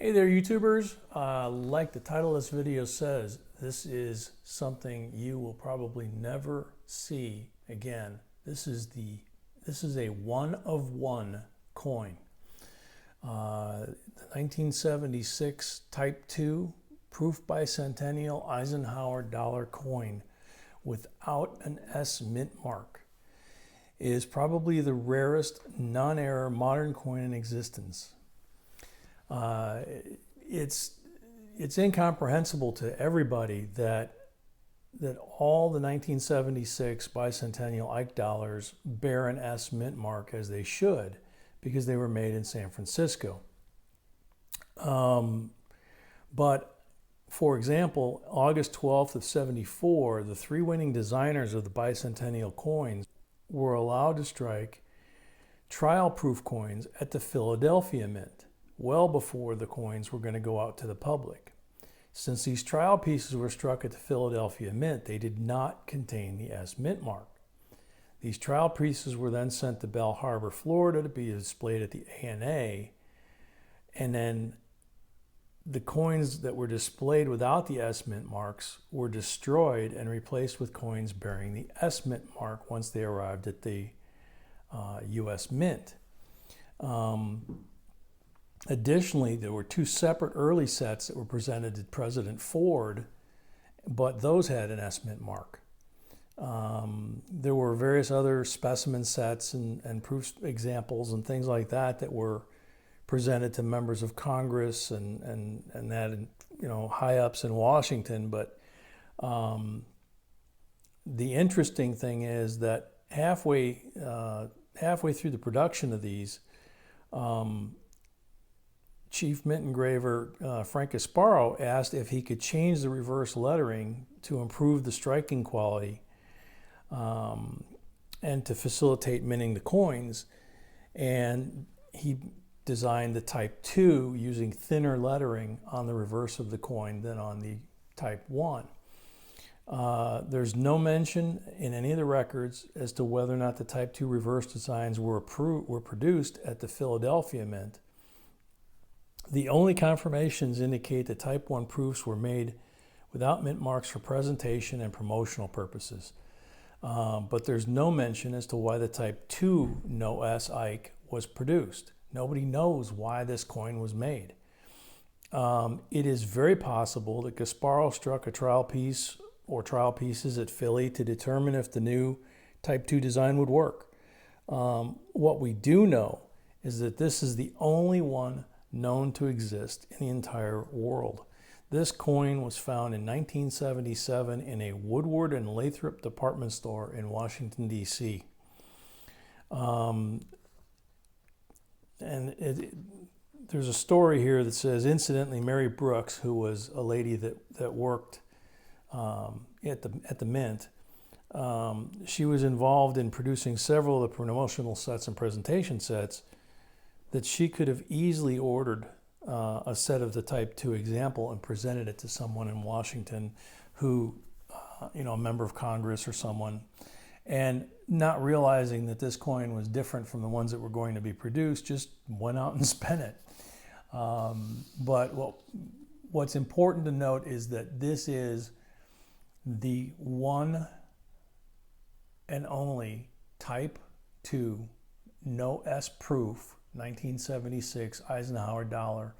Hey there, YouTubers. Like the title of this video says, this is something you will probably never see again. This is a one-of-one coin. The 1976 Type 2 proof bicentennial Eisenhower dollar coin without an S mint mark. It is probably the rarest non-error modern coin in existence. It's incomprehensible to everybody that all the 1976 bicentennial Ike dollars bear an S mint mark, as they should, because they were made in San Francisco. But for example, August 12th of '74, the three winning designers of the bicentennial coins were allowed to strike trial proof coins at the Philadelphia Mint, well before the coins were going to go out to the public. Since these trial pieces were struck at the Philadelphia Mint, they did not contain the S mint mark. These trial pieces were then sent to Belle Harbor, Florida to be displayed at the ANA, and then the coins that were displayed without the S mint marks were destroyed and replaced with coins bearing the S mint mark once they arrived at the U.S. Mint. Additionally, there were two separate early sets that were presented to President Ford, but those had an S mint mark. There were various other specimen sets and proof examples and things like that that were presented to members of Congress and that, you know, high ups in Washington. But the interesting thing is that halfway through the production of these, Chief Mint Engraver Frank Gasparro asked if he could change the reverse lettering to improve the striking quality and to facilitate minting the coins. And he designed the Type 2 using thinner lettering on the reverse of the coin than on the Type 1. There's no mention in any of the records as to whether or not the Type 2 reverse designs were produced at the Philadelphia Mint. The only confirmations indicate that Type 1 proofs were made without mint marks for presentation and promotional purposes. But there's no mention as to why the Type 2 no S Ike was produced. Nobody knows why this coin was made. It is very possible that Gasparro struck a trial piece or trial pieces at Philly to determine if the new Type 2 design would work. What we do know is that this is the only one known to exist in the entire world. This coin was found in 1977 in a Woodward and Lathrop department store in Washington, D.C. There's a story here that says, incidentally, Mary Brooks, who was a lady that worked at the Mint, she was involved in producing several of the promotional sets and presentation sets, that she could have easily ordered a set of the Type 2 example and presented it to someone in Washington who, a member of Congress or someone, and not realizing that this coin was different from the ones that were going to be produced, just went out and spent it. But what's important to note is that this is the one and only Type 2 no S proof 1976 Eisenhower dollar.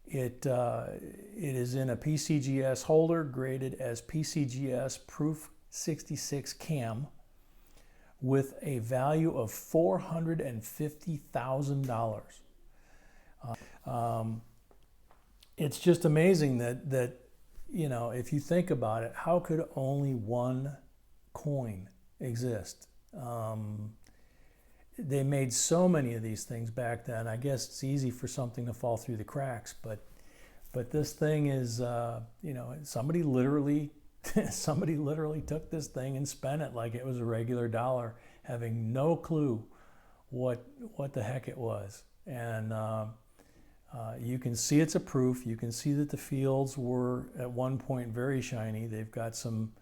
It is in a PCGS holder graded as PCGS Proof 66 CAM with a value of $450,000. It's just amazing that if you think about it, how could only one coin exist? They made so many of these things back then. I guess it's easy for something to fall through the cracks, but this thing is, somebody literally took this thing and spent it like it was a regular dollar, having no clue what the heck it was. And you can see it's a proof. You can see that the fields were at one point very shiny. They've got some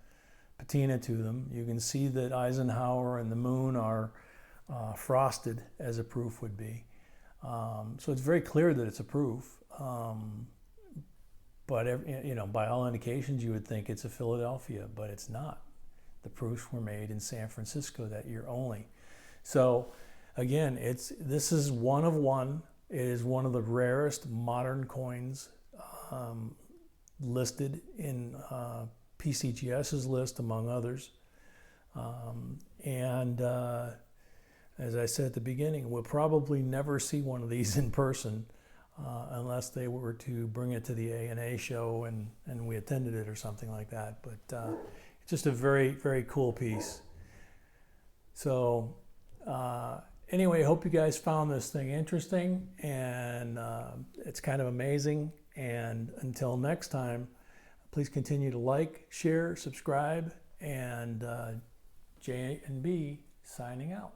patina to them. You can see that Eisenhower and the moon are frosted, as a proof would be. So it's very clear that it's a proof. But you know, by all indications, you would think it's a Philadelphia, but it's not. The proofs were made in San Francisco that year only. So again, this is one of one. It is one of the rarest modern coins listed in PCGS's list, among others. As I said at the beginning, we'll probably never see one of these in person unless they were to bring it to the A&A show and we attended it or something like that. But it's just a very, very cool piece. So anyway, I hope you guys found this thing interesting, and it's kind of amazing. And until next time, please continue to like, share, subscribe, and J&B signing out.